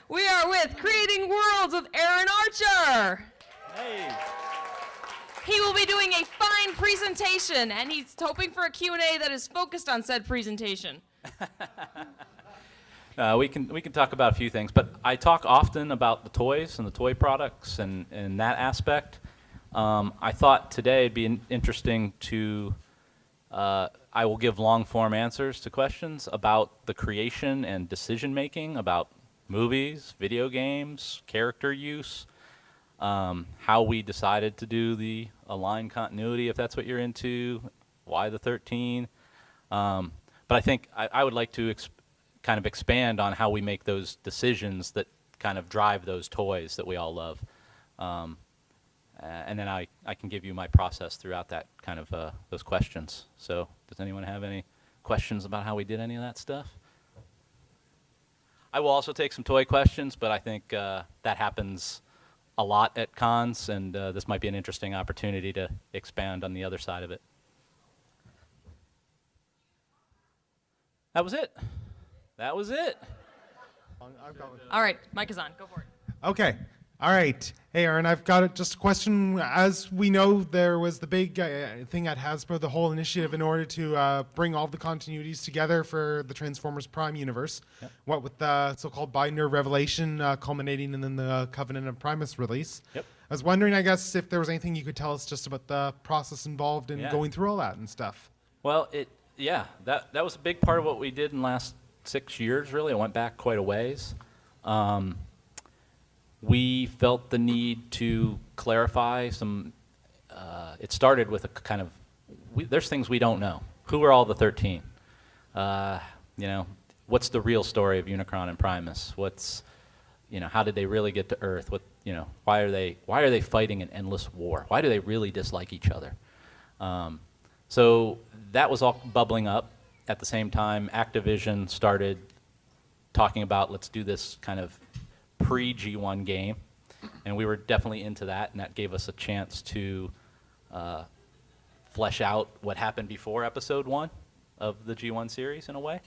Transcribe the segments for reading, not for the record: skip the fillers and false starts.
We are with Creating Worlds with Aaron Archer. Hey. He will be doing a fine presentation, and he's hoping for a Q&A that is focused on said presentation. We can talk about a few things, but I talk often about the toys and the toy products and that aspect. I thought today it'd be interesting to, I will give long-form answers to questions about the creation and decision-making about movies, video games, character use, how we decided to do the aligned continuity, if that's what you're into, why the 13. But I think I would like to kind of expand on how we make those decisions that kind of drive those toys that we all love. And then I can give you my process throughout that kind of those questions. So does anyone have any questions about how we did any of that stuff? I will also take some toy questions, but I think that happens a lot at cons, and this might be an interesting opportunity to expand on the other side of it. That was it. That was it. All right, mic is on. Go for it. Okay. All right. Hey, Aaron, I've got just a question. As we know, there was the big thing at Hasbro, the whole initiative in order to bring all the continuities together for the Transformers Prime universe. Yep. What with the so-called Binder Revelation culminating in the Covenant of Primus release. Yep. I was wondering, I guess, if there was anything you could tell us just about the process involved in going through all that and stuff. Well, that was a big part of what we did in the last 6 years, really. It went back quite a ways. We felt the need to clarify some, it started with a kind of, there's things we don't know. Who are all the 13? What's the real story of Unicron and Primus? How did they really get to Earth? Why are they fighting an endless war? Why do they really dislike each other? So that was all bubbling up. At the same time, Activision started talking about, let's do this kind of pre-G1 game, and we were definitely into that, and that gave us a chance to flesh out what happened before Episode 1 of the G1 series in a way.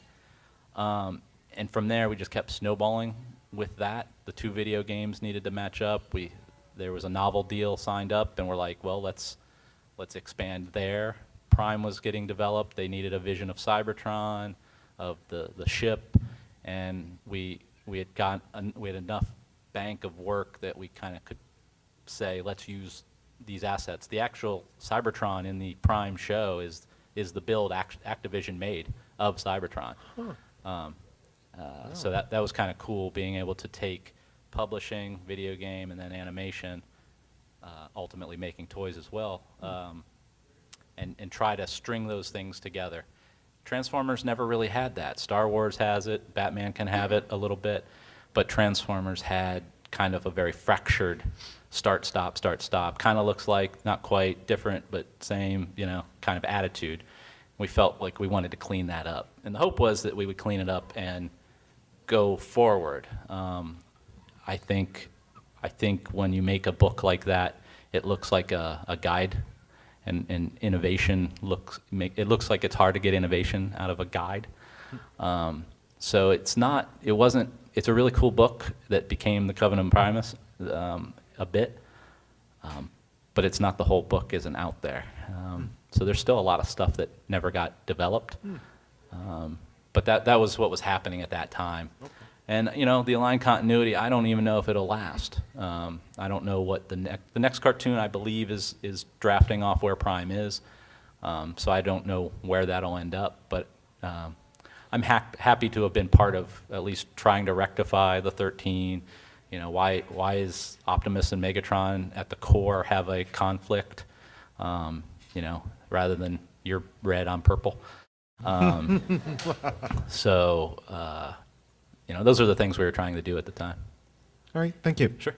And from there, we just kept snowballing with that. The two video games needed to match up. There was a novel deal signed up, and we're like, well, let's expand there. Prime was getting developed. They needed a vision of Cybertron, of the ship, and we had enough bank of work that we kind of could say, let's use these assets. The actual Cybertron in the Prime show is the build Activision made of Cybertron. Wow. So that was kind of cool, being able to take publishing, video game, and then animation, ultimately making toys as well, and try to string those things together. Transformers never really had that. Star Wars has it, Batman can have it a little bit, but Transformers had kind of a very fractured start, stop, kind of looks like, not quite different, but same, kind of attitude. We felt like we wanted to clean that up. And the hope was that we would clean it up and go forward. I think when you make a book like that, it looks like a guide. And innovation looks like it's hard to get innovation out of a guide. So it's a really cool book that became the Covenant of Primus a bit, but it's not the whole book isn't out there. So there's still a lot of stuff that never got developed. But that was what was happening at that time. Okay. And the aligned continuity, I don't even know if it'll last. I don't know what the next cartoon, I believe, is drafting off where Prime is. So I don't know where that'll end up. But I'm happy to have been part of at least trying to rectify the 13. Why is Optimus and Megatron at the core have a conflict? Rather than you're red, I'm purple. So. Those are the things we were trying to do at the time. All right, thank you. Sure.